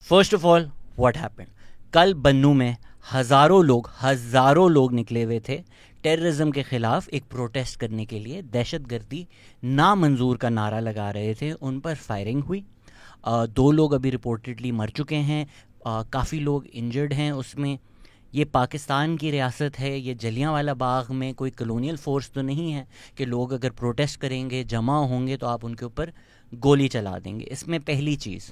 First of all what happen, کل بنو میں ہزاروں لوگ نکلے ہوئے تھے ٹیررزم کے خلاف ایک پروٹیسٹ کرنے کے لیے، دہشت گردی نامنظور کا نعرہ لگا رہے تھے، ان پر فائرنگ ہوئی، 2 لوگ ابھی رپورٹڈلی مر چکے ہیں، کافی لوگ انجرڈ ہیں اس میں۔ یہ پاکستان کی ریاست ہے، یہ جلیانوالہ باغ میں کوئی کلونیل فورس تو نہیں ہے کہ لوگ اگر پروٹیسٹ کریں گے، جمع ہوں گے تو آپ ان کے اوپر گولی چلا دیں گے۔ اس میں پہلی چیز،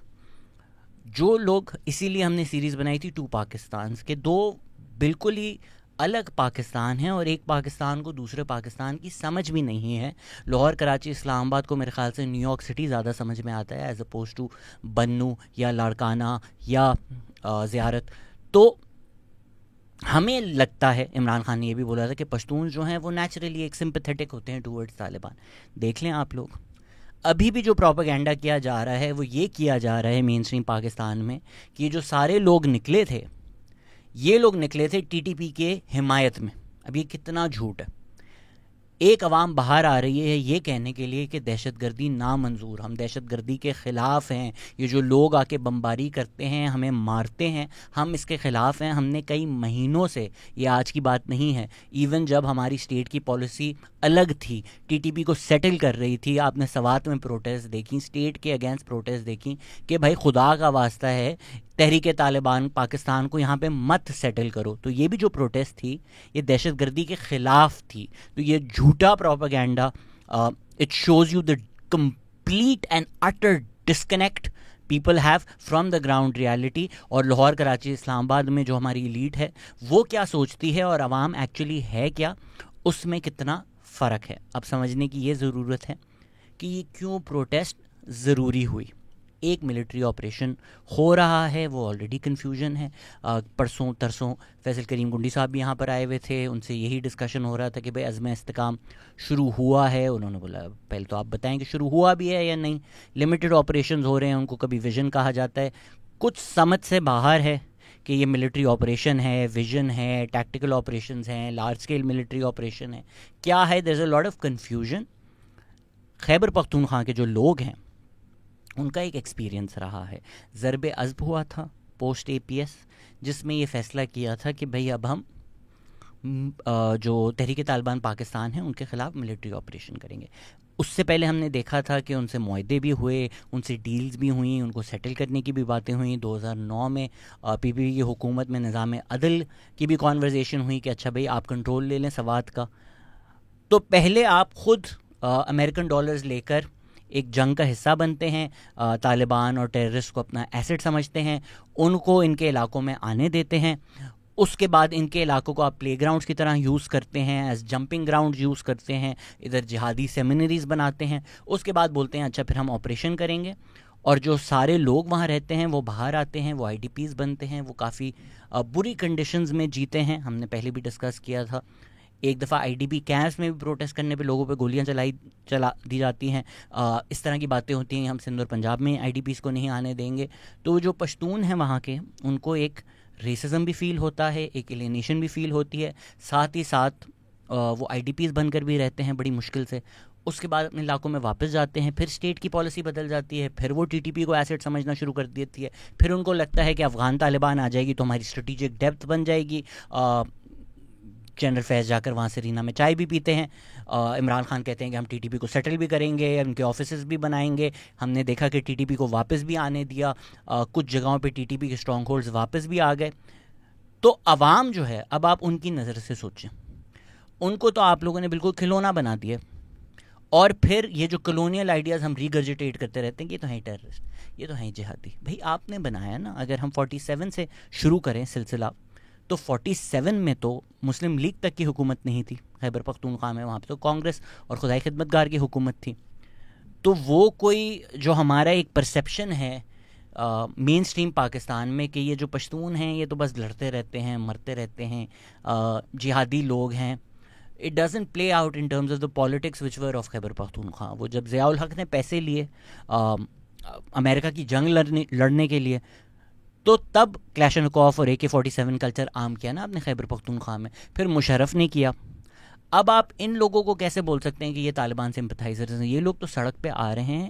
جو لوگ، اسی لیے ہم نے سیریز بنائی تھی 2 پاکستانز کے، 2 بالکل ہی الگ پاکستان ہیں، اور ایک پاکستان کو دوسرے پاکستان کی سمجھ بھی نہیں ہے۔ لاہور، کراچی، اسلام آباد کو میرے خیال سے نیو یارک سٹی زیادہ سمجھ میں آتا ہے ایز اپوز ٹو بنو یا لاڑکانہ یا زیارت۔ تو ہمیں لگتا ہے، عمران خان نے یہ بھی بولا تھا کہ پشتون جو ہیں وہ نیچرلی ایک سمپیتھیٹک ہوتے ہیں ٹورڈز طالبان۔ دیکھ لیں آپ لوگ، ابھی بھی جو پروپیگنڈا کیا جا رہا ہے وہ یہ کیا جا رہا ہے مین اسٹریم پاکستان میں کہ یہ جو سارے لوگ نکلے تھے، یہ لوگ نکلے تھے ٹی ٹی پی کے حمایت میں۔ اب یہ کتنا جھوٹ ہے۔ ایک عوام باہر آ رہی ہے یہ کہنے کے لیے کہ دہشت گردی نامنظور، ہم دہشت گردی کے خلاف ہیں، یہ جو لوگ آ کے بمباری کرتے ہیں، ہمیں مارتے ہیں، ہم اس کے خلاف ہیں۔ ہم نے کئی مہینوں سے، یہ آج کی بات نہیں ہے، ایون جب ہماری اسٹیٹ کی پالیسی الگ تھی، ٹی ٹی پی کو سیٹل کر رہی تھی، آپ نے سوات میں پروٹیسٹ دیکھیں، اسٹیٹ کے اگینسٹ پروٹیسٹ دیکھیں کہ بھائی خدا کا واسطہ ہے تحریک طالبان پاکستان کو یہاں پہ مت سیٹل کرو، تو یہ بھی جو پروٹیسٹ تھی یہ دہشت گردی کے خلاف تھی۔ تو یہ جھوٹا propaganda, it shows you the complete and utter disconnect people have from the ground reality, اور لاہور، کراچی، اسلام آباد میں جو ہماری ایلیٹ ہے وہ کیا سوچتی ہے اور عوام ایکچولی ہے کیا، اس میں کتنا فرق ہے۔ اب سمجھنے کی یہ ضرورت ہے کہ یہ کیوں پروٹیسٹ ضروری ہوئی۔ ایک ملٹری آپریشن ہو رہا ہے، وہ آلریڈی کنفیوژن ہے۔ پرسوں ترسوں فیصل کریم گنڈی صاحب بھی یہاں پر آئے ہوئے تھے، ان سے یہی ڈسکشن ہو رہا تھا کہ بھائی عزم استحکام شروع ہوا ہے۔ انہوں نے بولا پہلے تو آپ بتائیں کہ شروع ہوا بھی ہے یا نہیں۔ لمیٹڈ آپریشنز ہو رہے ہیں، ان کو کبھی ویژن کہا جاتا ہے، کچھ سمجھ سے باہر ہے کہ یہ ملٹری آپریشن ہے، ویژن ہے، ٹیکٹیکل آپریشنز ہیں، لارج اسکیل ملٹری آپریشن ہے، کیا ہے؟ دیر از اے lot of confusion. Khyber Pakhtunkhwa کے جو لوگ ہیں ان کا ایک ایکسپیرینس رہا ہے، ضرب عضب ہوا تھا پوسٹ اے پی ایس، جس میں یہ فیصلہ کیا تھا کہ بھئی اب ہم جو تحریک طالبان پاکستان ہیں ان کے خلاف ملٹری آپریشن کریں گے۔ اس سے پہلے ہم نے دیکھا تھا کہ ان سے معاہدے بھی ہوئے، ان سے ڈیلز بھی ہوئیں، ان کو سیٹل کرنے کی بھی باتیں ہوئیں۔ 2009 میں پی پی پی کی حکومت میں نظام عدل کی بھی کانورزیشن ہوئی کہ اچھا بھئی آپ کنٹرول لے لیں سوات کا۔ تو پہلے آپ خود امریکن ڈالرز لے کر ایک جنگ کا حصہ بنتے ہیں، طالبان اور ٹیررسٹ کو اپنا ایسٹ سمجھتے ہیں، ان کو ان کے علاقوں میں آنے دیتے ہیں، اس کے بعد ان کے علاقوں کو آپ پلے گراؤنڈز کی طرح یوز کرتے ہیں، ایز جمپنگ گراؤنڈ یوز کرتے ہیں، ادھر جہادی سیمینریز بناتے ہیں، اس کے بعد بولتے ہیں اچھا پھر ہم آپریشن کریں گے، اور جو سارے لوگ وہاں رہتے ہیں وہ باہر آتے ہیں، وہ آئی ڈی پیز بنتے ہیں، وہ کافی بری کنڈیشنز میں جیتے ہیں۔ ہم نے پہلے بھی ڈسکس کیا تھا، ایک دفعہ آئی ڈی پی کیمپس میں بھی پروٹیسٹ کرنے پہ لوگوں پہ گولیاں چلا دی جاتی ہیں، اس طرح کی باتیں ہوتی ہیں، ہم سندھ اور پنجاب میں آئی ڈی پیز کو نہیں آنے دیں گے۔ تو جو پشتون ہیں وہاں کے، ان کو ایک ریسزم بھی فیل ہوتا ہے، ایک الینیشن بھی فیل ہوتی ہے، ساتھ ہی ساتھ وہ آئی ڈی پیز بن کر بھی رہتے ہیں بڑی مشکل سے۔ اس کے بعد اپنے علاقوں میں واپس جاتے ہیں، پھر اسٹیٹ کی پالیسی بدل جاتی ہے، پھر وہ ٹی ٹی پی کو ایسٹ سمجھنا شروع کر دیتی ہے، پھر ان کو لگتا ہے کہ افغان طالبان آ جائے گی تو ہماری اسٹریٹجک ڈیپتھ بن جائے گی۔ جنرل فیض جا کر وہاں سے رینا میں چائے بھی پیتے ہیں، عمران خان کہتے ہیں کہ ہم ٹی ٹی پی کو سیٹل بھی کریں گے، ان کے آفیسز بھی بنائیں گے۔ ہم نے دیکھا کہ ٹی ٹی پی کو واپس بھی آنے دیا، کچھ جگہوں پہ ٹی ٹی پی کے اسٹرانگ ہولڈز واپس بھی آ گئے۔ تو عوام جو ہے، اب آپ ان کی نظر سے سوچیں، ان کو تو آپ لوگوں نے بالکل کھلونا بنا دیا، اور پھر یہ جو کلونیل آئیڈیاز ہم ریگرجیٹیٹ کرتے رہتے ہیں کہ یہ تو ہیں ٹیررسٹ، یہ تو ہیں جہادی۔ بھائی آپ نے بنایا نا، اگر ہم 47 سے شروع کریں سلسلہ، تو 47 میں تو مسلم لیگ تک کی حکومت نہیں تھی خیبر پختونخوا میں، وہاں پہ تو کانگریس اور خدائی خدمت گار کی حکومت تھی۔ تو وہ کوئی جو ہمارا ایک پرسیپشن ہے مین سٹریم پاکستان میں کہ یہ جو پشتون ہیں یہ تو بس لڑتے رہتے ہیں، مرتے رہتے ہیں، جہادی لوگ ہیں، it doesn't play out in terms of the politics which war of Khyber Pakhtunkhwa. وہ جب ضیاء الحق نے پیسے لیے امریکہ کی جنگ لڑنے کے لیے، تو تب کلیشنکوف اور AK-47 کلچر عام کیا نا آپ نے خیبر پختونخوا میں، پھر مشرف نے کیا۔ اب آپ ان لوگوں کو کیسے بول سکتے ہیں کہ یہ طالبان سمپتھائزرز ہیں؟ یہ لوگ تو سڑک پہ آ رہے ہیں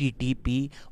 TTP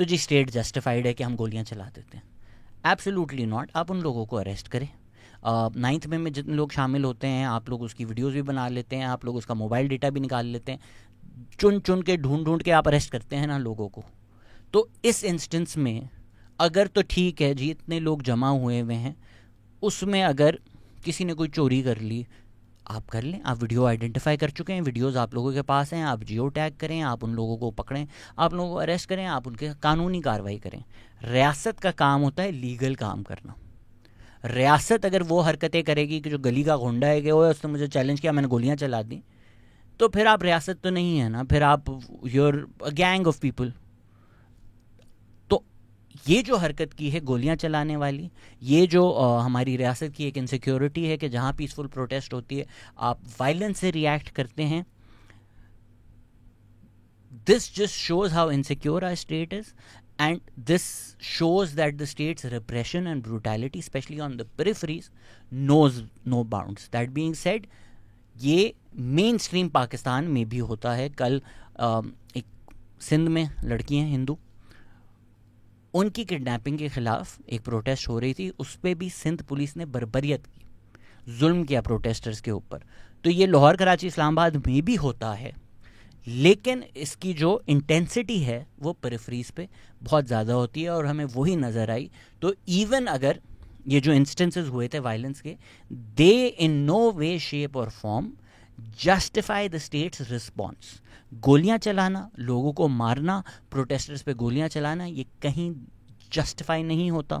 تو جی اسٹیٹ جسٹیفائڈ ہے کہ ہم گولیاں چلا دیتے ہیں. Absolutely not. آپ ان لوگوں کو اریسٹ کریں. 9 مئی میں جتنے لوگ شامل ہوتے ہیں آپ لوگ اس کی ویڈیوز بھی بنا لیتے ہیں, آپ لوگ اس کا موبائل ڈیٹا بھی نکال لیتے ہیں, چن کے ڈھونڈ کے آپ اریسٹ کرتے ہیں نا لوگوں کو. تو اس انسٹنس میں اگر تو ٹھیک ہے جی اتنے لوگ جمع ہوئے ہیں, اس میں اگر کسی نے کوئی چوری کر لی آپ کر لیں, آپ ویڈیو آئیڈینٹیفائی کر چکے ہیں, ویڈیوز آپ لوگوں کے پاس ہیں, آپ جیو ٹیگ کریں, آپ ان لوگوں کو پکڑیں, آپ لوگوں کو اریسٹ کریں, آپ ان کے قانونی کارروائی کریں. ریاست کا کام ہوتا ہے لیگل کام کرنا. ریاست اگر وہ حرکتیں کرے گی کہ جو گلی کا گونڈا ہے کہ وہ اس نے مجھے چیلنج کیا میں نے گولیاں چلا دیں, تو پھر آپ ریاست تو نہیں ہے نا, پھر آپ یور گینگ آف پیپل. تو یہ جو حرکت کی ہے گولیاں چلانے والی, یہ جو ہماری ریاست کی ایک انسیکیورٹی ہے کہ جہاں پیسفل پروٹیسٹ ہوتی ہے آپ وائلنس سے ریئیکٹ کرتے ہیں. This just shows how insecure our state is, and this shows that the state's repression and brutality, especially on the peripheries, knows no bounds. That being said, یہ مین stream Pakistan میں بھی ہوتا ہے. کل ایک سندھ میں لڑکی ہیں ہندو, ان کی کڈنیپنگ کے خلاف ایک پروٹیسٹ ہو رہی تھی, اس پہ بھی سندھ پولیس نے بربریت کی, ظلم کیا پروٹیسٹرز کے اوپر. تو یہ لاہور, کراچی, اسلام آباد میں بھی ہوتا ہے, لیکن اس کی جو انٹینسٹی ہے وہ پریفریز پہ بہت زیادہ ہوتی ہے اور ہمیں وہی نظر آئی. تو ایون اگر یہ جو انسٹنسز ہوئے تھے وائلنس کے, they in no way shape or form justify the state's response. گولیاں چلانا, لوگوں کو مارنا, پروٹیسٹرز پہ گولیاں چلانا, یہ کہیں جسٹیفائی نہیں ہوتا.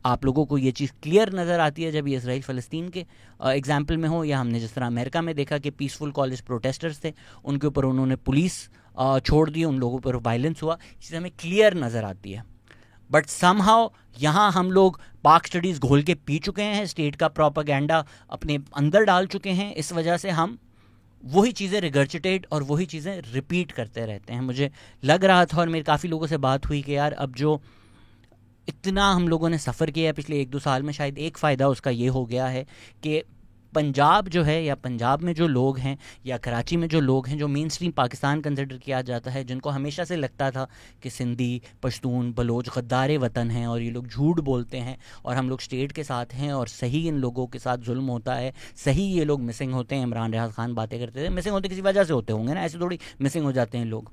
آپ لوگوں کو یہ چیز کلیئر نظر آتی ہے جب یہ اسرائیل فلسطین کے ایگزامپل میں ہو, یا ہم نے جس طرح امریکہ میں دیکھا کہ پیسفل کالج پروٹیسٹرز تھے, ان کے اوپر انہوں نے پولیس چھوڑ دی, ان لوگوں پر وائلنس ہوا, چیز ہمیں کلیئر نظر آتی ہے. بٹ سم ہاؤ یہاں ہم لوگ پاک اسٹڈیز گھول کے پی چکے ہیں, اسٹیٹ کا پروپیگنڈا اپنے اندر ڈال چکے ہیں, اس وجہ سے ہم وہی چیزیں ریگرچیٹیٹ اور وہی چیزیں ریپیٹ کرتے رہتے ہیں. مجھے لگ رہا تھا اور میری کافی لوگوں سے بات ہوئی کہ یار اب جو اتنا ہم لوگوں نے سفر کیا ہے پچھلے 1-2 سال میں, شاید ایک فائدہ اس کا یہ ہو گیا ہے کہ پنجاب جو ہے, یا پنجاب میں جو لوگ ہیں, یا کراچی میں جو لوگ ہیں, جو مین اسٹریم پاکستان کنسیڈر کیا جاتا ہے, جن کو ہمیشہ سے لگتا تھا کہ سندھی, پشتون, بلوچ غدار وطن ہیں اور یہ لوگ جھوٹ بولتے ہیں اور ہم لوگ اسٹیٹ کے ساتھ ہیں اور صحیح ان لوگوں کے ساتھ ظلم ہوتا ہے, صحیح یہ لوگ مسنگ ہوتے ہیں. عمران ریاض خان باتیں کرتے تھے مسنگ ہوتے کسی وجہ سے ہوتے ہوں گے نا, ایسے تھوڑی مسنگ ہو جاتے ہیں لوگ.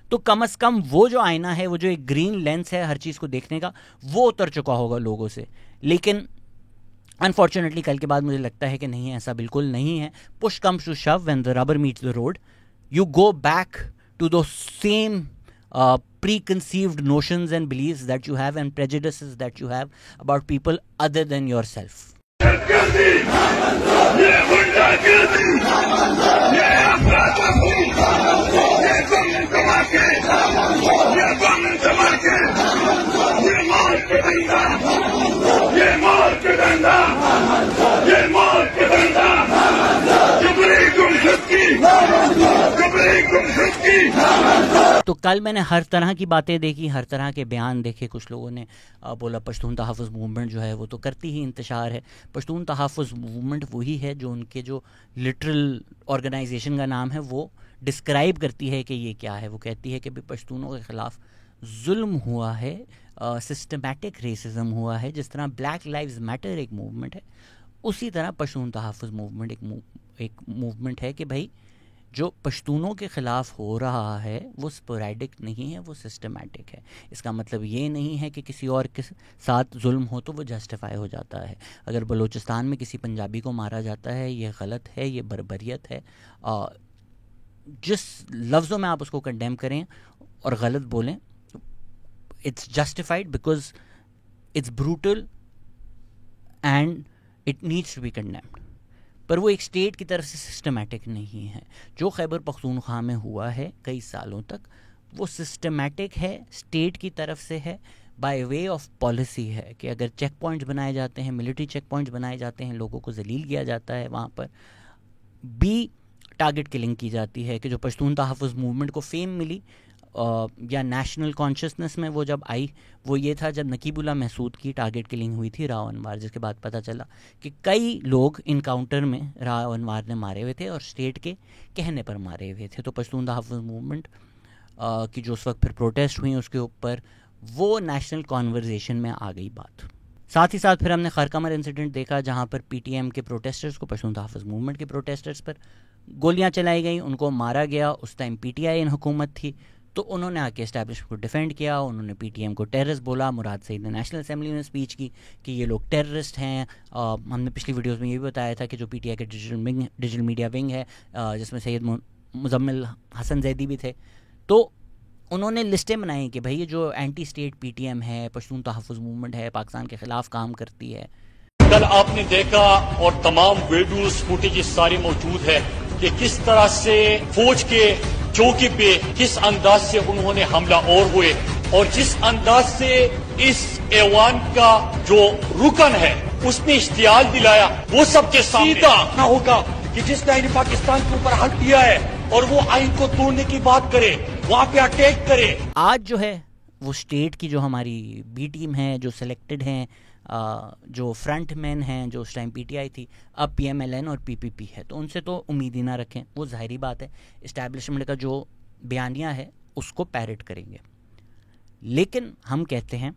تو کم از کم وہ جو آئینہ ہے, وہ جو ایک گرین لینس ہے ہر چیز کو دیکھنے کا, وہ اتر چکا ہوگا لوگوں سے. لیکن انفارچونیٹلی کل کے بعد مجھے لگتا ہے کہ نہیں, ایسا بالکل نہیں ہے. Push comes to shove, when the rubber meets the road, you go back to the same preconceived notions and beliefs that you have and prejudices that you have about people other than yourself. تو کل میں نے ہر طرح کی باتیں دیکھی, ہر طرح کے بیان دیکھے. کچھ لوگوں نے بولا پشتون تحفظ موومنٹ جو ہے وہ تو کرتی ہی انتشار ہے. پشتون تحفظ موومنٹ وہی ہے جو ان کے جو لٹرل آرگنائزیشن کا نام ہے وہ ڈسکرائب کرتی ہے کہ یہ کیا ہے. وہ کہتی ہے کہ پشتونوں کے خلاف ظلم ہوا ہے, سسٹمیٹک ریسزم ہوا ہے. جس طرح بلیک لائیوز میٹر ایک موومنٹ ہے, اسی طرح پشتون تحفظ موومنٹ ایک موومنٹ ہے کہ بھائی جو پشتونوں کے خلاف ہو رہا ہے وہ سپوریڈک نہیں ہے, وہ سسٹمیٹک ہے. اس کا مطلب یہ نہیں ہے کہ کسی اور کے ساتھ ظلم ہو تو وہ جسٹیفائی ہو جاتا ہے. اگر بلوچستان میں کسی پنجابی کو مارا جاتا ہے, یہ غلط ہے, یہ بربریت ہے. جس لفظوں میں آپ اس کو کنڈیم کریں اور غلط بولیں, it's justified because it's brutal and it needs to be condemned. پر وہ ایک اسٹیٹ کی طرف سے سسٹمیٹک نہیں ہے. جو خیبر پختونخوا میں ہوا ہے کئی سالوں تک, وہ سسٹمیٹک ہے, اسٹیٹ کی طرف سے ہے, بائی وے آف پالیسی ہے کہ اگر چیک پوائنٹس بنائے جاتے ہیں, ملٹری چیک پوائنٹس بنائے جاتے ہیں, لوگوں کو ذلیل کیا جاتا ہے, وہاں پر بھی ٹارگٹ کلنگ کی جاتی ہے. کہ جو پشتون تحفظ موومنٹ کو فیم ملی یا نیشنل کانشسنس میں وہ جب آئی, وہ یہ تھا جب نقیب اللہ محسود کی ٹارگٹ کلنگ ہوئی تھی راؤ انوار, جس کے بعد پتہ چلا کہ کئی لوگ انکاؤنٹر میں راؤ انوار نے مارے ہوئے تھے اور اسٹیٹ کے کہنے پر مارے ہوئے تھے. تو پشتون تحفظ موومنٹ کی جو اس وقت پھر پروٹیسٹ ہوئی, اس کے اوپر وہ نیشنل کانورزیشن میں آ گئی بات. ساتھ ہی ساتھ پھر ہم نے خرقمر انسیڈنٹ دیکھا جہاں پر پی ٹی ایم کے پروٹیسٹرز کو، پشتون تحفظ موومنٹ کے پروٹیسٹرز پر گولیاں چلائی گئیں، ان کو مارا گیا. اس ٹائم پی ٹی آئی ان حکومت تھی، تو انہوں نے آ کے اسٹیبلشمنٹ کو ڈیفینڈ کیا. انہوں نے پی ٹی ایم کو ٹیررسٹ بولا. مراد سعید نے نیشنل اسمبلی میں اسپیچ کی کہ یہ لوگ ٹیررسٹ ہیں. ہم نے پچھلی ویڈیوز میں یہ بھی بتایا تھا کہ جو پی ٹی آئی کے ڈیجیٹل میڈیا ونگ ہے جس میں سید مزمل حسن زیدی بھی تھے، تو انہوں نے لسٹیں بنائیں کہ بھائی یہ جو anti state P T M ہے، پشتون تحفظ موومنٹ ہے، پاکستان کے خلاف کام کرتی ہے. کل آپ نے دیکھا اور تمام ویڈیوز فوٹیجز ساری موجود ہے کہ کس طرح سے فوج کے چوکی پہ کس انداز سے انہوں نے حملہ اور ہوئے، اور جس انداز سے اس ایوان کا جو رکن ہے اس نے اشتعال دلایا، وہ سب کے سیدھا نہ ہوگا کہ جس نے آئین پاکستان کے اوپر حق دیا ہے اور وہ آئین کو توڑنے کی بات کرے، وہاں پہ اٹیک کرے. آج جو ہے وہ اسٹیٹ کی جو ہماری بی ٹیم ہے، جو سلیکٹڈ ہیں، جو فرنٹ مین ہیں، جو اس ٹائم پی ٹی آئی تھی، اب پی ایم ایل این اور پی پی پی ہے، تو ان سے تو امید ہی نہ رکھیں. وہ ظاہری بات ہے اسٹیبلشمنٹ کا جو بیانیہ ہے اس کو پیرٹ کریں گے. لیکن ہم کہتے ہیں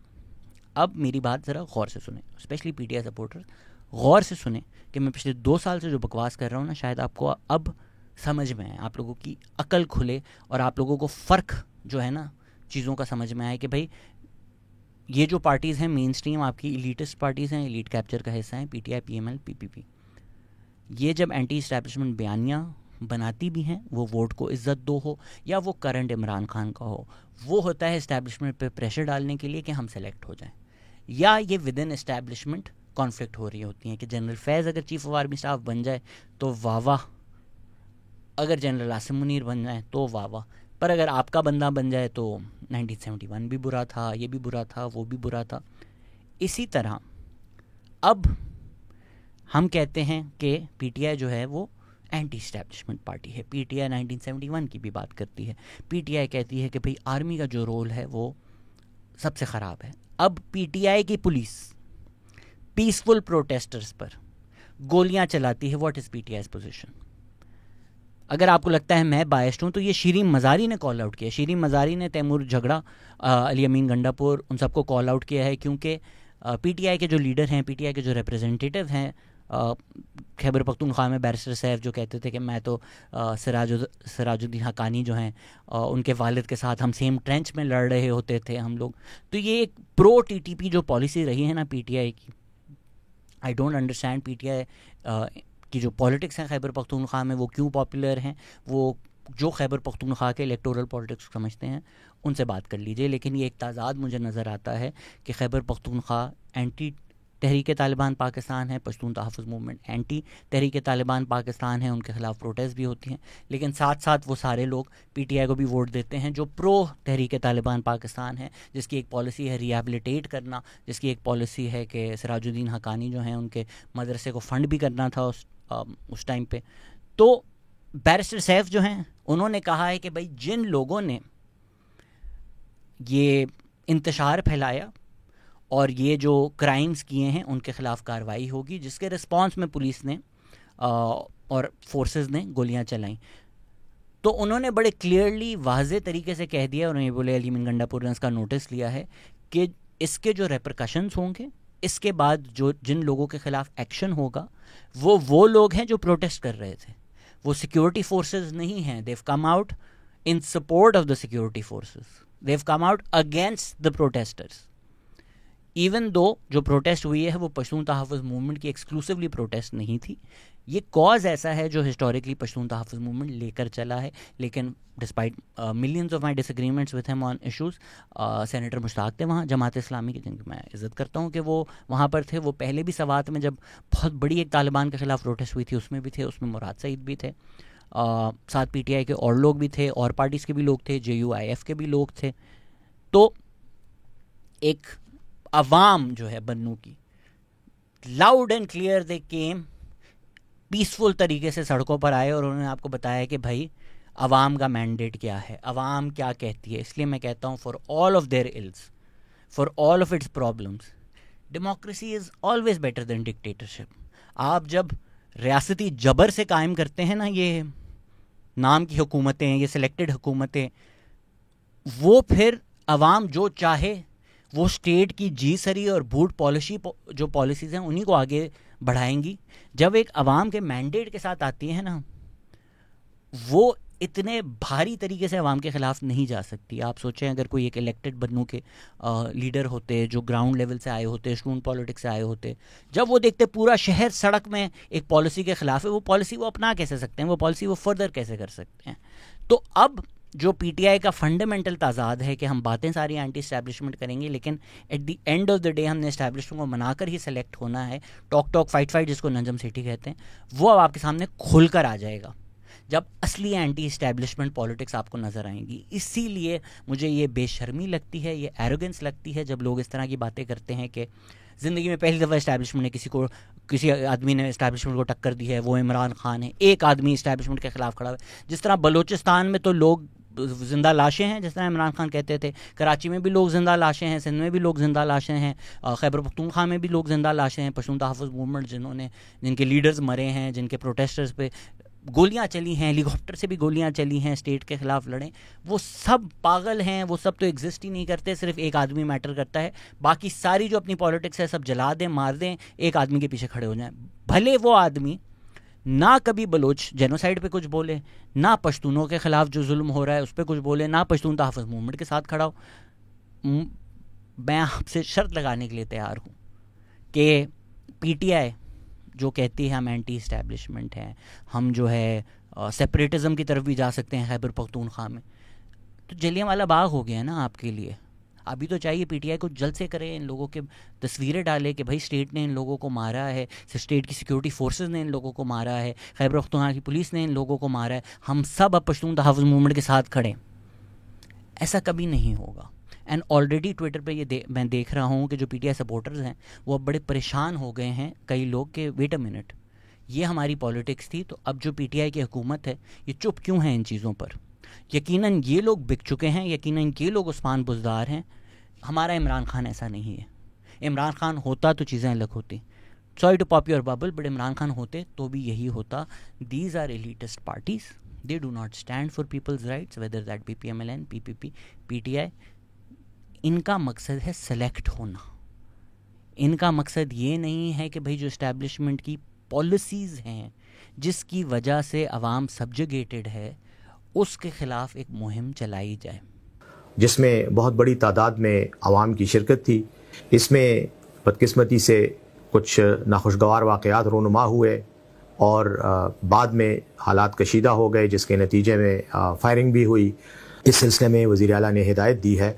اب میری بات ذرا غور سے سنیں، especially P T I supporter غور سے سنیں کہ میں پچھلے 2 سال سے جو بکواس کر رہا ہوں نا، شاید آپ کو اب سمجھ میں آئے، آپ لوگوں کی عقل کھلے اور آپ لوگوں کو فرق جو ہے نا چیزوں کا سمجھ میں آئے کہ بھائی یہ جو پارٹیز ہیں مین سٹریم آپ کی ایلیٹسٹ پارٹیز ہیں، ایلیٹ کیپچر کا حصہ ہیں، P T I, P M L, P P P. یہ جب اینٹی اسٹیبلشمنٹ بیانیہ بناتی بھی ہیں، وہ ووٹ کو عزت دو ہو یا وہ کرنٹ عمران خان کا ہو، وہ ہوتا ہے اسٹیبلشمنٹ پہ پریشر ڈالنے کے لیے کہ ہم سلیکٹ ہو جائیں، یا یہ ود ان اسٹیبلشمنٹ کانفلکٹ ہو رہی ہوتی ہیں کہ جنرل فیض اگر چیف آف آرمی اسٹاف بن جائے تو واہ واہ، اگر جنرل عاصم منیر بن جائیں تو واہ واہ، پر اگر آپ کا بندہ بن جائے تو 1971 بھی برا تھا، یہ بھی برا تھا، وہ بھی برا تھا. اسی طرح اب ہم کہتے ہیں کہ پی ٹی آئی جو ہے وہ اینٹی اسٹیبلشمنٹ پارٹی ہے. پی ٹی آئی 1971 کی بھی بات کرتی ہے. پی ٹی آئی کہتی ہے کہ بھئی آرمی کا جو رول ہے وہ سب سے خراب ہے. اب پی ٹی آئی کی پولیس پیسفل پروٹیسٹرز پر گولیاں چلاتی ہے. What is P T I's position? اگر آپ کو لگتا ہے میں بائسڈ ہوں تو یہ شیرین مزاری نے کال آؤٹ کیا. شیرین مزاری نے تیمور جھگڑا، علی امین گنڈاپور، ان سب کو کال آؤٹ کیا ہے، کیونکہ پی ٹی آئی کے جو لیڈر ہیں، پی ٹی آئی کے جو ریپرزنٹیٹیو ہیں خیبر پختونخوا میں، بیرسٹر سیف جو کہتے تھے کہ میں تو سراج الدین حقانی جو ہیں ان کے والد کے ساتھ ہم سیم ٹرینچ میں لڑ رہے ہوتے تھے ہم لوگ. تو یہ ایک پرو ٹی ٹی پی جو پالیسی رہی ہے نا پی ٹی آئی کی، I don't understand P T آئی کی جو پالیٹکس ہیں خیبر پختونخوا میں وہ کیوں پاپولر ہیں. وہ جو خیبر پختونخوا کے الیکٹورل پالیٹکس سمجھتے ہیں ان سے بات کر لیجئے. لیکن یہ ایک تضاد مجھے نظر آتا ہے کہ خیبر پختونخوا اینٹی تحریک طالبان پاکستان ہے، پشتون تحفظ موومنٹ اینٹی تحریک طالبان پاکستان ہے، ان کے خلاف پروٹیسٹ بھی ہوتی ہیں، لیکن ساتھ ساتھ وہ سارے لوگ پی ٹی آئی کو بھی ووٹ دیتے ہیں جو پرو تحریک طالبان پاکستان ہے، جس کی ایک پالیسی ہے ریہیبلیٹیٹ کرنا، جس کی ایک پالیسی ہے کہ سراج الدین حقانی جو ہیں ان کے مدرسے کو فنڈ بھی کرنا تھا اس ٹائم پہ. تو بیرسٹر سیف جو ہیں انہوں نے کہا ہے کہ بھائی جن لوگوں نے یہ انتشار پھیلایا اور یہ جو کرائمز کیے ہیں ان کے خلاف کارروائی ہوگی، جس کے رسپانس میں پولیس نے اور فورسز نے گولیاں چلائیں. تو انہوں نے بڑے کلیئرلی واضح طریقے سے کہہ دیا، انہوں نے بولے علی امین گنڈاپور نے اس کا نوٹس لیا ہے کہ اس کے جو ریپرکشنز ہوں گے، اس کے بعد جو جن لوگوں کے خلاف ایکشن ہوگا وہ لوگ ہیں جو پروٹیسٹ کر رہے تھے، وہ سیکیورٹی فورسز نہیں ہیں. They come out in support of the security forces, they come out against the protesters. Even though جو پروٹیسٹ ہوئی ہے وہ پشتون تحفظ موومنٹ کی ایکسکلوسیولی پروٹیسٹ نہیں تھی، یہ کاز ایسا ہے جو ہسٹوریکلی پشتون تحفظ موومنٹ لے کر چلا ہے. لیکن despite millions of my disagreements with him on issues, senator Mushtaq تھے وہاں جماعت اسلامی کے، جن کی میں عزت کرتا ہوں کہ وہ وہاں پر تھے. وہ پہلے بھی سوات میں جب بہت بڑی ایک طالبان کے خلاف پروٹیسٹ ہوئی تھی اس میں بھی تھے، اس میں مراد سعید بھی تھے، ساتھ پی ٹی آئی کے اور لوگ بھی تھے، اور پارٹیز کے بھی لوگ تھے، جے یو آئی ایف کے بھی لوگ تھے. تو ایک عوام جو ہے بنو کی loud and clear they came, peaceful طریقے سے سڑکوں پر آئے اور انہوں نے آپ کو بتایا کہ بھائی عوام کا مینڈیٹ کیا ہے، عوام کیا کہتی ہے. اس لیے میں کہتا ہوں for all of their ills, for all of its problems, democracy is always better than dictatorship. آپ جب ریاستی جبر سے قائم کرتے ہیں نا یہ نام کی حکومتیں، یہ سلیکٹڈ حکومتیں، وہ پھر عوام جو چاہے وہ اسٹیٹ کی جی سری اور بوٹ پالیسی جو پالیسیز ہیں انہیں کو آگے بڑھائیں گی. جب ایک عوام کے مینڈیٹ کے ساتھ آتی ہیں نا, وہ اتنے بھاری طریقے سے عوام کے خلاف نہیں جا سکتی. آپ سوچیں اگر کوئی ایک الیکٹڈ بنو کے لیڈر ہوتے جو گراؤنڈ لیول سے آئے ہوتے, اسٹون پالیٹکس سے آئے ہوتے, جب وہ دیکھتے پورا شہر سڑک میں ایک پالیسی کے خلاف ہے, وہ پالیسی وہ اپنا کیسے سکتے ہیں, وہ پالیسی وہ فردر کیسے کر سکتے ہیں. تو اب جو پی ٹی آئی کا فنڈامنٹل تضاد ہے کہ ہم باتیں ساری اینٹی اسٹیبلشمنٹ کریں گے, لیکن at the end of the day ہم نے اسٹیبلشمنٹ کو منا کر ہی سلیکٹ ہونا ہے. ٹاک فائٹ جس کو نجم سیٹھی کہتے ہیں, وہ اب آپ کے سامنے کھل کر آ جائے گا جب اصلی اینٹی اسٹیبلشمنٹ پالیٹکس آپ کو نظر آئیں گی. اسی لیے مجھے یہ بے شرمی لگتی ہے, یہ ایروگنس لگتی ہے جب لوگ اس طرح کی باتیں کرتے ہیں کہ زندگی میں پہلی دفعہ اسٹیبلشمنٹ نے کسی آدمی نے اسٹیبلشمنٹ کو ٹکر دی ہے, وہ عمران خان ہے. ایک آدمی اسٹیبلشمنٹ کے خلاف کھڑا ہے. جس طرح بلوچستان میں تو لوگ زندہ لاشیں ہیں, جس طرح عمران خان کہتے تھے, کراچی میں بھی لوگ زندہ لاشیں ہیں, سندھ میں بھی لوگ زندہ لاشیں ہیں, خیبر پختونخوا میں بھی لوگ زندہ لاشیں ہیں. پشتون تحفظ موومنٹ جن کے لیڈرز مرے ہیں, جن کے پروٹیسٹرز پہ گولیاں چلی ہیں, ہیلی کاپٹر سے بھی گولیاں چلی ہیں, اسٹیٹ کے خلاف لڑیں, وہ سب پاگل ہیں, وہ سب تو ایگزسٹ ہی نہیں کرتے. صرف ایک آدمی میٹر کرتا ہے, باقی ساری جو اپنی پالیٹکس ہے سب جلا دیں, مار دیں, ایک آدمی کے پیچھے کھڑے ہو جائیں. بھلے وہ آدمی نہ کبھی بلوچ جینوسائیڈ پہ کچھ بولے, نہ پشتونوں کے خلاف جو ظلم ہو رہا ہے اس پہ کچھ بولے, نہ پشتون تحفظ موومنٹ کے ساتھ کھڑا ہو. میں آپ سے شرط لگانے کے لیے تیار ہوں کہ پی ٹی آئی جو کہتی ہے ہم اینٹی اسٹیبلشمنٹ ہیں, ہم جو ہے سیپریٹزم کی طرف بھی جا سکتے ہیں خیبر پختونخوا میں, تو جلیانوالہ باغ ہو گیا نا آپ کے لیے. ابھی تو چاہیے پی ٹی آئی کو جلد سے کرے, ان لوگوں کے تصویریں ڈالے کہ بھائی اسٹیٹ نے ان لوگوں کو مارا ہے, اسٹیٹ کی سیکیورٹی فورسز نے ان لوگوں کو مارا ہے, خیبر پختونخوا کی پولیس نے ان لوگوں کو مارا ہے, ہم سب اب پشتون تحفظ موومنٹ کے ساتھ کھڑے. ایسا کبھی نہیں ہوگا. اینڈ آلریڈی ٹویٹر پہ میں دیکھ رہا ہوں کہ جو پی ٹی آئی سپورٹرز ہیں وہ اب بڑے پریشان ہو گئے ہیں کئی لوگ کہ ویٹ اے منٹ, یہ ہماری پالیٹکس تھی, تو اب جو پی ٹی آئی کی حکومت ہے یہ چپ کیوں ہے ان چیزوں پر. یقیناً یہ لوگ بک چکے ہیں, یقیناً یہ لوگ عثمان بزدار ہیں. ہمارا عمران خان ایسا نہیں ہے. عمران خان ہوتا تو چیزیں الگ ہوتی. Sorry to pop your bubble, but Imran Khan ہوتے تو بھی یہی ہوتا. These are elitist parties, they do not stand for people's rights, whether that be P M L N, P P P, P T I. ان کا مقصد ہے سلیکٹ ہونا. ان کا مقصد یہ نہیں ہے کہ بھئی جو اسٹیبلشمنٹ کی پالیسیز ہیں جس کی وجہ سے عوام سبجوگیٹڈ ہے, اس کے خلاف ایک مہم چلائی جائے جس میں بہت بڑی تعداد میں عوام کی شرکت تھی. اس میں بدقسمتی سے کچھ ناخوشگوار واقعات رونما ہوئے اور بعد میں حالات کشیدہ ہو گئے, جس کے نتیجے میں فائرنگ بھی ہوئی. اس سلسلے میں وزیر اعلیٰ نے ہدایت دی ہے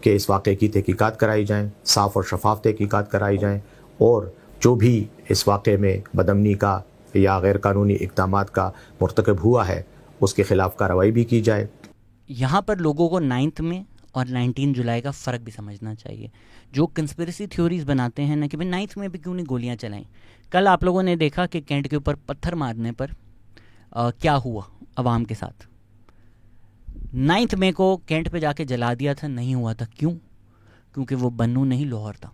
کہ اس واقعے کی تحقیقات کرائی جائیں, صاف اور شفاف تحقیقات کرائی جائیں, اور جو بھی اس واقعے میں بدامنی کا یا غیر قانونی اقدامات کا مرتکب ہوا ہے اس کے خلاف کارروائی بھی کی جائے. یہاں پر لوگوں کو 9 میں اور 19 جولائی کا فرق بھی سمجھنا چاہیے. جو کنسپریسی تھیوریز بناتے ہیں نا کہ 9 میں بھی کیوں نہیں گولیاں چلائیں. کل آپ لوگوں نے دیکھا کہ کینٹ کے اوپر پتھر مارنے پر کیا ہوا عوام کے ساتھ. 9 مئی کو کینٹ پہ جا کے جلا دیا تھا, نہیں ہوا تھا. کیوں؟ کیونکہ وہ بنو نہیں لاہور تھا.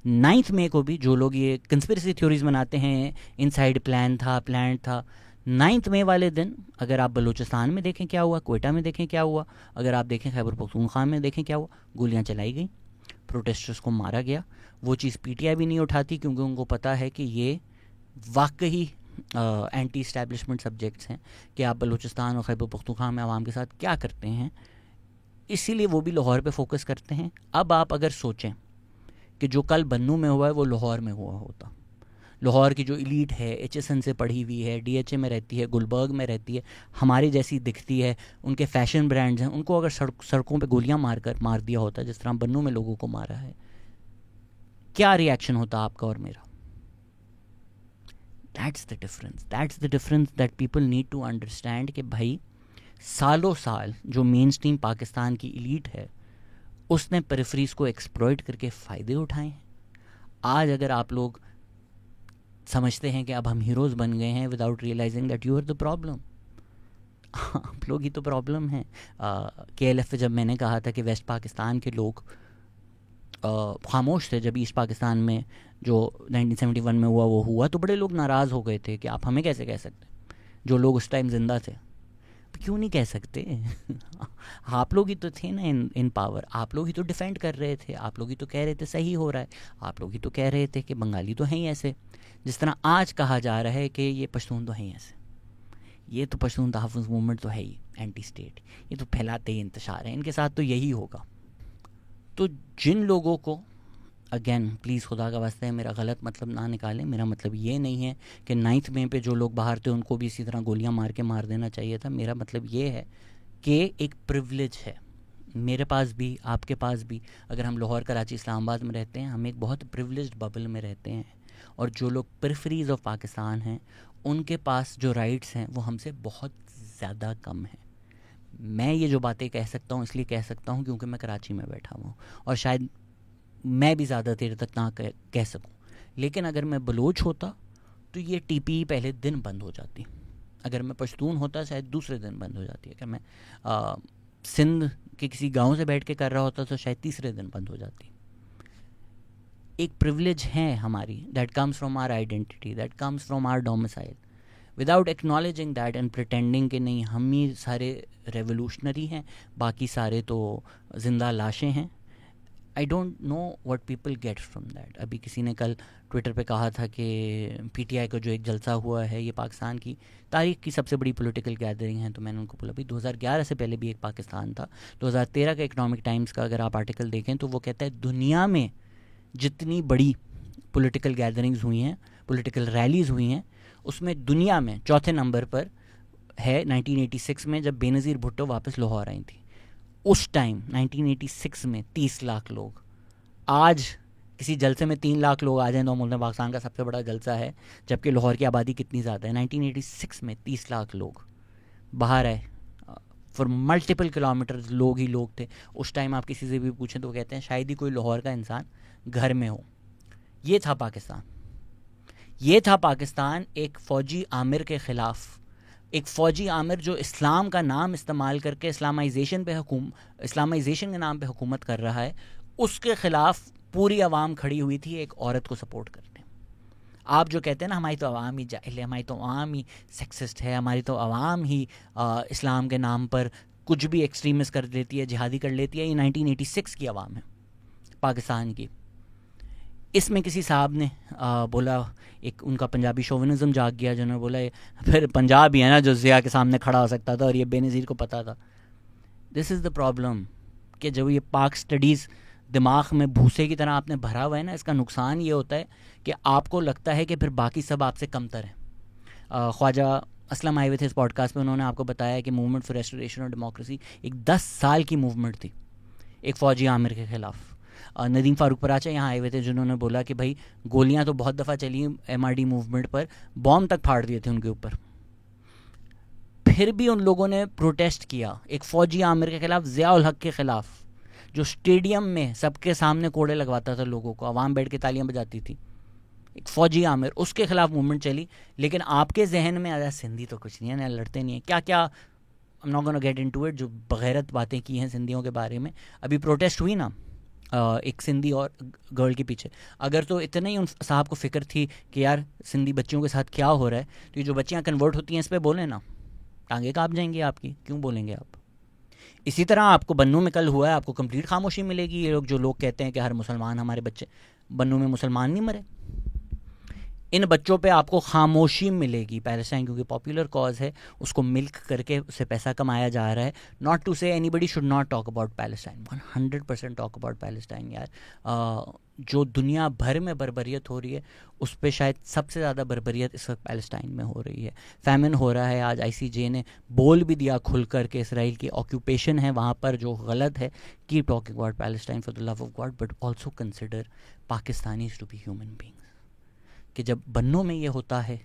9 مئی کو بھی جو لوگ یہ کنسپریسی تھیوریز بناتے ہیں انسائیڈ پلان تھا, 9 مئی والے دن اگر آپ بلوچستان میں دیکھیں کیا ہوا, کوئٹہ میں دیکھیں کیا ہوا, اگر آپ دیکھیں خیبر پختونخوا میں دیکھیں کیا ہوا, گولیاں چلائی گئیں, پروٹیسٹرز کو مارا گیا. وہ چیز پی ٹی آئی بھی نہیں اٹھاتی کیونکہ ان کو پتہ ہے کہ یہ واقعی اینٹی اسٹیبلشمنٹ سبجیکٹس ہیں کہ آپ بلوچستان اور خیبر پختونخوا میں عوام کے ساتھ کیا کرتے ہیں. اسی لیے وہ بھی لاہور پہ فوکس کرتے ہیں. اب آپ اگر سوچیں کہ جو کل بنو میں ہوا ہے وہ لاہور میں ہوا ہوتا, لاہور کی جو ایلیٹ ہے ایچ ایس این سے پڑھی ہوئی ہے, ڈی ایچ اے میں رہتی ہے, گلبرگ میں رہتی ہے, ہماری جیسی دکھتی ہے, ان کے فیشن برانڈز ہیں, ان کو اگر سڑکوں پہ گولیاں مار دیا ہوتا جس طرح بنو میں لوگوں کو مارا ہے, کیا ری ایکشن ہوتا آپ کا اور میرا؟ That's the difference that people need to understand کہ بھائی سالوں سال جو مین اسٹریم پاکستان کی ایلیٹ ہے اس نے پیریفریز کو ایکسپلوئٹ کر کے فائدے اٹھائے ہیں. آج اگر آپ لوگ سمجھتے ہیں کہ اب ہم ہیروز بن گئے ہیں without realising that you are the problem, آپ لوگ ہی تو پرابلم ہیں. کے ایل ایف جب میں نے کہا تھا کہ ویسٹ پاکستان کے لوگ خاموش تھے جب ایسٹ پاکستان میں جو 1971 میں ہوا تو بڑے لوگ ناراض ہو گئے تھے کہ آپ ہمیں کیسے کہہ سکتے ہیں, جو لوگ اس ٹائم زندہ تھے. آپ کیوں نہیں کہہ سکتے؟ آپ لوگ ہی تو تھے نا ان پاور، آپ لوگ ہی تو ڈیفینڈ کر رہے تھے، آپ لوگ ہی تو کہہ رہے تھے صحیح ہو رہا ہے، آپ لوگ ہی تو کہہ رہے تھے کہ بنگالی تو ہیں ہی ایسے، جس طرح آج کہا جا رہا ہے کہ یہ پشتون تو ہیں ہی ایسے، یہ تو پشتون تحفظ موومنٹ تو ہے ہی اینٹی اسٹیٹ، یہ تو پھیلاتے ہی انتشار ہے، ان کے ساتھ تو یہی ہوگا۔ تو جن لوگوں کو، اگین پلیز خدا کا واسطہ ہے میرا غلط مطلب نہ نکالیں، میرا مطلب یہ نہیں ہے کہ 9 مئی پہ جو لوگ باہر تھے ان کو بھی اسی طرح گولیاں مار کے مار دینا چاہیے تھا، میرا مطلب یہ ہے کہ ایک پریولیج ہے میرے پاس بھی، آپ کے پاس بھی، اگر ہم لاہور، کراچی، اسلام آباد میں رہتے ہیں، ہم ایک بہت پریولیجڈ ببل میں رہتے ہیں، اور جو لوگ پریفریز آف پاکستان ہیں ان کے پاس جو رائٹس ہیں وہ ہم سے بہت زیادہ کم ہیں۔ میں یہ جو باتیں کہہ سکتا ہوں اس لیے کہہ سکتا ہوں کیونکہ میں کراچی میں بیٹھا ہوں، اور شاید میں بھی زیادہ دیر تک نہ کہہ سکوں، لیکن اگر میں بلوچ ہوتا تو یہ ٹی پی پہلے دن بند ہو جاتی، اگر میں پشتون ہوتا شاید دوسرے دن بند ہو جاتی، اگر میں سندھ کے کسی گاؤں سے بیٹھ کے کر رہا ہوتا تو شاید تیسرے دن بند ہو جاتی۔ ایک پریولیج ہے ہماری، that comes from our identity, that comes from our domicile, without acknowledging that and pretending کہ نہیں ہم ہی سارے ریولیوشنری ہیں، باقی سارے تو زندہ لاشیں ہیں۔ I don't know what people get from that. ابھی کسی نے کل ٹویٹر پہ کہا تھا کہ پی ٹی آئی کا جو ایک جلسہ ہوا ہے یہ پاکستان کی تاریخ کی سب سے بڑی پولیٹیکل گیدرنگ ہے، تو میں نے ان کو بولا بھائی 2011 سے پہلے بھی ایک پاکستان تھا۔ 2013 کا اکنامک ٹائمز کا اگر آپ آرٹیکل دیکھیں تو وہ کہتا ہے دنیا میں جتنی بڑی پولیٹیکل گیدرنگز ہوئی ہیں، پولیٹیکل ریلیز ہوئی ہیں، اس میں دنیا میں چوتھے نمبر پر ہے 1986 میں جب بے نظیر بھٹو واپس لاہور آئی تھی۔ اس ٹائم 1986 میں 30 لاکھ لوگ، آج کسی جلسے میں 3 لاکھ لوگ آ جائیں تو ملک پاکستان کا سب سے بڑا جلسہ ہے، جبکہ لاہور کی آبادی کتنی زیادہ ہے۔ 1986 میں 30 لاکھ لوگ باہر آئے، فار ملٹیپل کلومیٹرز لوگ ہی لوگ تھے۔ اس ٹائم آپ کسی سے بھی پوچھیں تو وہ کہتے ہیں شاید ہی کوئی لاہور کا انسان گھر میں ہو۔ یہ تھا پاکستان، یہ تھا پاکستان ایک فوجی آمر کے خلاف، ایک فوجی آمر جو اسلام کا نام استعمال کر کے اسلامائزیشن کے نام پہ حکومت کر رہا ہے، اس کے خلاف پوری عوام کھڑی ہوئی تھی ایک عورت کو سپورٹ کرتے۔ آپ جو کہتے ہیں نا ہماری تو عوام ہی جاہل ہے، ہماری تو عوام ہی سیکسسٹ ہے، ہماری تو عوام ہی اسلام کے نام پر کچھ بھی ایکسٹریمسٹ کر دیتی ہے، جہادی کر لیتی ہے، یہ 1986 کی عوام ہے پاکستان کی۔ اس میں کسی صاحب نے بولا، ایک ان کا پنجابی شوونزم جاگ گیا، جنہوں نے بولا پھر پنجاب ہی ہے نا جو ضیاء کے سامنے کھڑا ہو سکتا تھا، اور یہ بے نظیر کو پتا تھا۔ دس از دا پرابلم کہ جب یہ پاک سٹڈیز دماغ میں بھوسے کی طرح آپ نے بھرا ہوا ہے نا، اس کا نقصان یہ ہوتا ہے کہ آپ کو لگتا ہے کہ پھر باقی سب آپ سے کمتر ہیں۔ خواجہ اسلم آئے ہوئے تھے اس پوڈ کاسٹ میں، انہوں نے آپ کو بتایا کہ موومنٹ فار ریسٹوریشن اور ڈیموکریسی ایک 10 سال کی موومنٹ تھی ایک فوجی عامر کے خلاف۔ ندیم فاروق پراچا یہاں آئے ہوئے تھے جنہوں نے بولا کہ بھائی گولیاں تو بہت دفعہ چلی ایم آر ڈی موومنٹ پر، بوم تک پھاڑ دیے تھے ان کے اوپر، پھر بھی ان لوگوں نے پروٹیسٹ کیا ایک فوجی عامر کے خلاف، ضیاء الحق کے خلاف، جو اسٹیڈیم میں سب کے سامنے کوڑے لگواتا تھا لوگوں کو، عوام بیٹھ کے تالیاں بجاتی تھی، ایک فوجی عامر، اس کے خلاف موومنٹ چلی۔ لیکن آپ کے ذہن میں آیا سندھی تو کچھ نہیں ہے نا، لڑتے نہیں ہیں، کیا کیا I'm not gonna get into it، جو بغیرت باتیں کی ہیں سندھیوں کے بارے میں۔ ابھی پروٹیسٹ ہوئی نا ایک سندھی اور گرل کے پیچھے، اگر تو اتنا ہی ان صاحب کو فکر تھی کہ یار سندھی بچیوں کے ساتھ کیا ہو رہا ہے، تو یہ جو بچیاں کنورٹ ہوتی ہیں اس پہ بولیں نا، ٹانگیں کانپ جائیں گی آپ کی، کیوں بولیں گے آپ؟ اسی طرح آپ کو بنوں میں کل ہوا ہے، آپ کو کمپلیٹ خاموشی ملے گی۔ یہ لوگ جو لوگ کہتے ہیں کہ ہر مسلمان ہمارے بچے، بنوں میں مسلمان نہیں مرے، ان بچوں پہ آپ کو خاموشی ملے گی۔ پیلسٹائن کیونکہ پاپولر کاز ہے، اس کو ملک کر کے اس سے پیسہ کمایا جا رہا ہے۔ Not to say anybody should not talk about Palestine, 100% talk about Palestine. یار جو دنیا بھر میں بربریت ہو رہی ہے اس پہ شاید سب سے زیادہ بربریت اس وقت پیلسٹائن میں ہو رہی ہے۔ فیمن ہو رہا ہے، آج ICJ نے بول بھی دیا کھل کر کے اسرائیل کی آکیوپیشن ہے وہاں پر جو غلط ہے۔ Keep talking about Palestine for the love of God but also consider Pakistanis to be human beings. کہ جب بنوں میں یہ ہوتا ہے،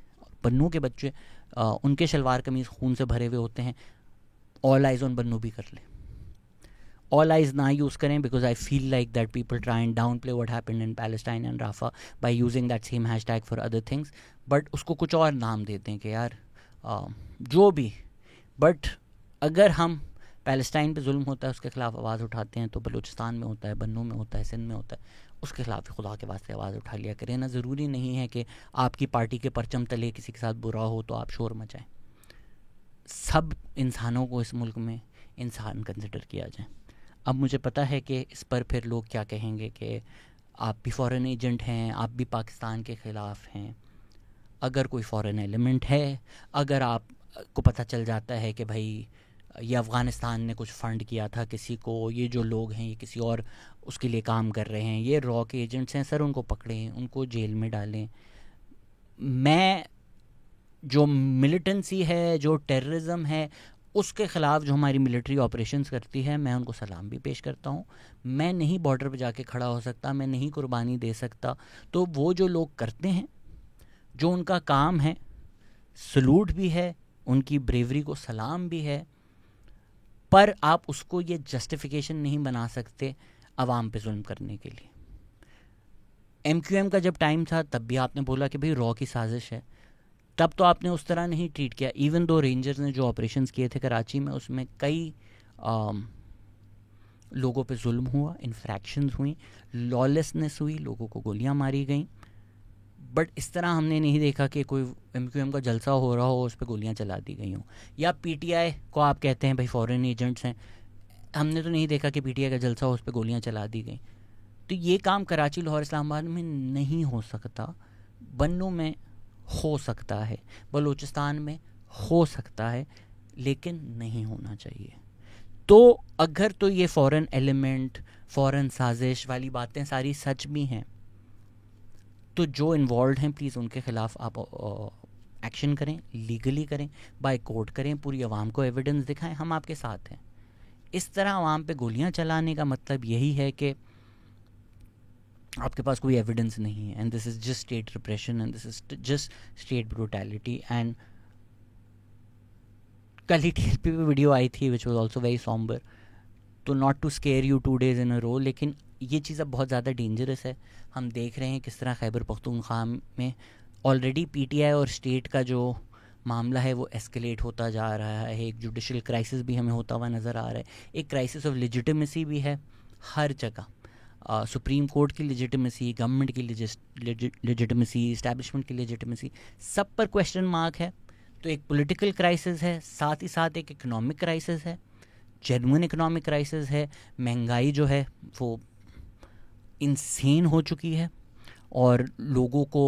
بنوں کے بچے ان کے شلوار قمیض خون سے بھرے ہوئے ہوتے ہیں، آل آئیز آن بنوں بھی کر لیں، آل آئیز نہ یوز کریں، because I feel like that people try and downplay what happened in Palestine and Rafah by using that same hashtag for other things, but اس کو کچھ اور نام دیتے ہیں کہ یار جو بھی، بٹ اگر ہم پیلسٹائن پہ ظلم ہوتا ہے اس کے خلاف آواز اٹھاتے ہیں تو بلوچستان میں ہوتا ہے، بنوں میں ہوتا ہے، سندھ میں ہوتا ہے، اس کے خلاف خدا کے واسطے آواز اٹھا لیا کریں نا۔ ضروری نہیں ہے کہ آپ کی پارٹی کے پرچم تلے کسی کے ساتھ برا ہو تو آپ شور مچائیں۔ سب انسانوں کو اس ملک میں انسان کنسیڈر کیا جائے. اب مجھے پتہ ہے کہ اس پر پھر لوگ کیا کہیں گے کہ آپ بھی فورن ایجنٹ ہیں, آپ بھی پاکستان کے خلاف ہیں. اگر کوئی فورن ایلیمنٹ ہے, اگر آپ کو پتہ چل جاتا ہے کہ بھائی یہ افغانستان نے کچھ فنڈ کیا تھا کسی کو, یہ جو لوگ ہیں یہ کسی اور اس کے لیے کام کر رہے ہیں, یہ را کے ایجنٹس ہیں, سر ان کو پکڑیں, ان کو جیل میں ڈالیں. میں جو ملیٹنسی ہے, جو ٹیررزم ہے, اس کے خلاف جو ہماری ملٹری آپریشنز کرتی ہے, میں ان کو سلام بھی پیش کرتا ہوں. میں نہیں بارڈر پہ جا کے کھڑا ہو سکتا, میں نہیں قربانی دے سکتا. تو وہ جو لوگ کرتے ہیں, جو ان کا کام ہے, سلوٹ بھی ہے, ان کی بریوری کو سلام بھی ہے, پر آپ اس کو یہ جسٹیفیکیشن نہیں بنا سکتے عوام پہ ظلم کرنے کے لیے. ایم کیو ایم کا جب ٹائم تھا تب بھی آپ نے بولا کہ بھئی را کی سازش ہے, تب تو آپ نے اس طرح نہیں ٹریٹ کیا. ایون دو رینجرز نے جو آپریشنز کیے تھے کراچی میں, اس میں کئی لوگوں پہ ظلم ہوا, انفریکشنز ہوئیں, لالیسنس ہوئی, لوگوں کو گولیاں ماری گئیں. بٹ اس طرح ہم نے نہیں دیکھا کہ کوئی ایم کیو ایم کا جلسہ ہو رہا ہو, اس پہ گولیاں چلا دی گئی ہوں. یا پی ٹی آئی کو آپ کہتے ہیں بھائی فورن ایجنٹس ہیں, ہم نے تو نہیں دیکھا کہ پی ٹی آئی کا جلسہ ہو, اس پہ گولیاں چلا دی گئیں. تو یہ کام کراچی, لاہور, اسلام آباد میں نہیں ہو سکتا. بنوں میں ہو سکتا ہے, بلوچستان میں ہو سکتا ہے, لیکن نہیں ہونا چاہیے. تو اگر تو یہ فورن ایلیمنٹ, فورن سازش والی باتیں ساری سچ بھی ہیں, تو جو انوالوڈ ہیں پلیز ان کے خلاف آپ ایکشن کریں, لیگلی کریں, بائی کورٹ کریں, پوری عوام کو ایویڈنس دکھائیں, ہم آپ کے ساتھ ہیں. اس طرح عوام پہ گولیاں چلانے کا مطلب یہی ہے کہ آپ کے پاس کوئی ایویڈنس نہیں ہے, and this is just state repression, and this is just state brutality. And کل ہی ٹی ایل پی پہ ویڈیو آئی تھی which was also very somber, تو not to scare you 2 days in a row, لیکن یہ چیز اب بہت زیادہ ڈینجرس ہے. ہم دیکھ رہے ہیں کس طرح خیبر پختونخوا میں آلریڈی پی ٹی آئی اور اسٹیٹ کا جو معاملہ ہے وہ ایسکلیٹ ہوتا جا رہا ہے. ایک جوڈیشل کرائسس بھی ہمیں ہوتا ہوا نظر آ رہا ہے, ایک کرائسس آف لیجیٹیمیسی بھی ہے ہر جگہ. سپریم کورٹ کی لیجیٹیمیسی, گورنمنٹ کی لیجیٹیمیسی, اسٹیبلشمنٹ کی لیجیٹیمیسی, سب پر کویشچن مارک ہے. تو ایک پولیٹیکل کرائسس ہے, ساتھ ہی ساتھ ایک اکنامک کرائسس ہے, جینوئن اکنامک کرائسس ہے. مہنگائی جو ہے وہ انسین ہو چکی ہے, اور لوگوں کو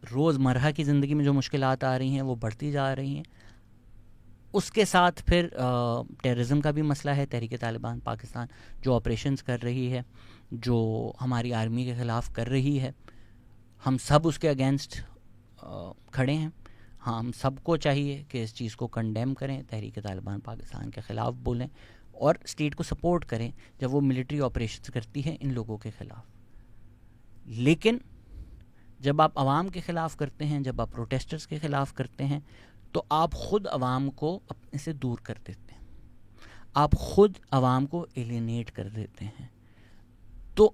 روز مرہ کی زندگی میں جو مشکلات آ رہی ہیں وہ بڑھتی جا رہی ہیں. اس کے ساتھ پھر ٹیررزم کا بھی مسئلہ ہے. تحریک طالبان پاکستان جو آپریشنز کر رہی ہے, جو ہماری آرمی کے خلاف کر رہی ہے, ہم سب اس کے اگینسٹ کھڑے ہیں. ہاں, ہم سب کو چاہیے کہ اس چیز کو کنڈیم کریں, تحریک طالبان پاکستان کے خلاف بولیں, اور اسٹیٹ کو سپورٹ کریں جب وہ ملٹری آپریشنز کرتی ہے ان لوگوں کے خلاف. لیکن جب آپ عوام کے خلاف کرتے ہیں, جب آپ پروٹیسٹرز کے خلاف کرتے ہیں, تو آپ خود عوام کو اپنے سے دور کر دیتے ہیں, آپ خود عوام کو ایلینیٹ کر دیتے ہیں. تو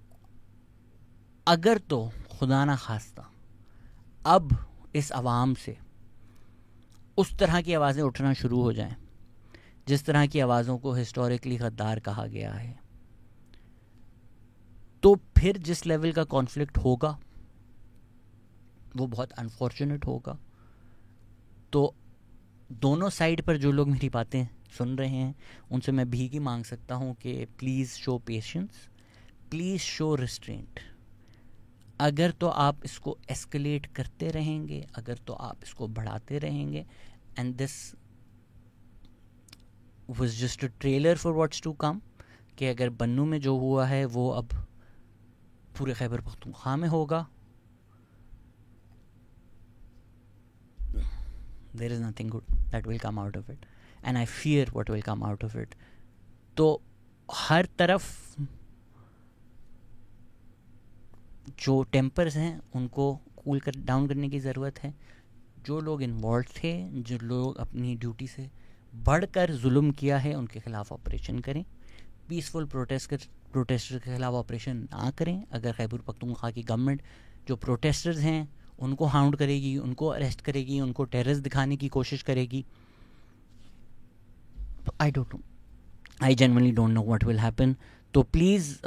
اگر تو خدا نہ خواستہ اب اس عوام سے اس طرح کی آوازیں اٹھنا شروع ہو جائیں جس طرح کی آوازوں کو ہسٹوریکلی غدار کہا گیا ہے, تو پھر جس لیول کا کانفلکٹ ہوگا وہ بہت انفارچونیٹ ہوگا. تو دونوں سائڈ پر جو لوگ میری باتیں سن رہے ہیں ان سے میں بھیک ہی مانگ سکتا ہوں کہ please show patience, please show restraint. اگر تو آپ اس کو ایسکلیٹ کرتے رہیں گے, اگر تو آپ اس کو بڑھاتے رہیں گے, and this was just a trailer for what's to come, کہ اگر بنوں میں جو ہوا ہے وہ اب پورے خیبر پختونخوا میں ہوگا, there is nothing good that will come out of it, and I fear what will come out of it. تو ہر طرف جو ٹیمپرز ہیں ان کو کول ڈاؤن کرنے کی ضرورت ہے. جو لوگ انوالوڈ تھے, جو لوگ اپنی ڈیوٹی سے بڑھ کر ظلم کیا ہے, ان کے خلاف آپریشن کریں. پیسفل پروٹیسٹر کے خلاف آپریشن نہ کریں. اگر خیبر پختونخوا کی گورنمنٹ جو پروٹیسٹرز ہیں ان کو ہاؤنڈ کرے گی, ان کو اریسٹ کرے گی, ان کو ٹیررز دکھانے کی کوشش کرے گی, تو I don't know, I genuinely don't know what will happen. تو پلیز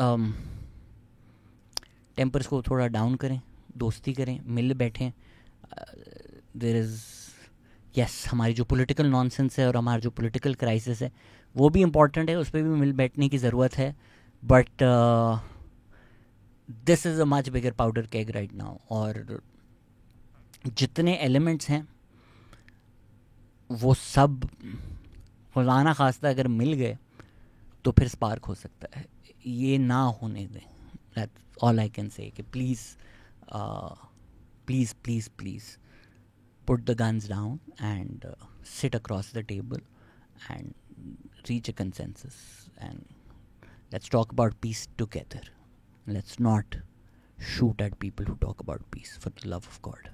ٹیمپرز کو تھوڑا ڈاؤن کریں, دوستی کریں, مل بیٹھیں. دیر از یس ہماری جو پولیٹیکل نانسنس ہے اور ہمارا جو پولیٹیکل کرائسس ہے وہ بھی امپورٹنٹ ہے, اس پہ بھی مل بیٹھنے کی ضرورت ہے, but this is a much bigger powder cake right now. اور جتنے ایلیمنٹس ہیں وہ سب خدا نہ خواستہ اگر مل گئے تو پھر اسپارک ہو سکتا ہے. یہ نہ ہونے دیں, that's all I can say. کہ please please please please put the guns down and sit across the table and reach a consensus, and let's talk about peace together. Let's not shoot at people who talk about peace, for the love of God.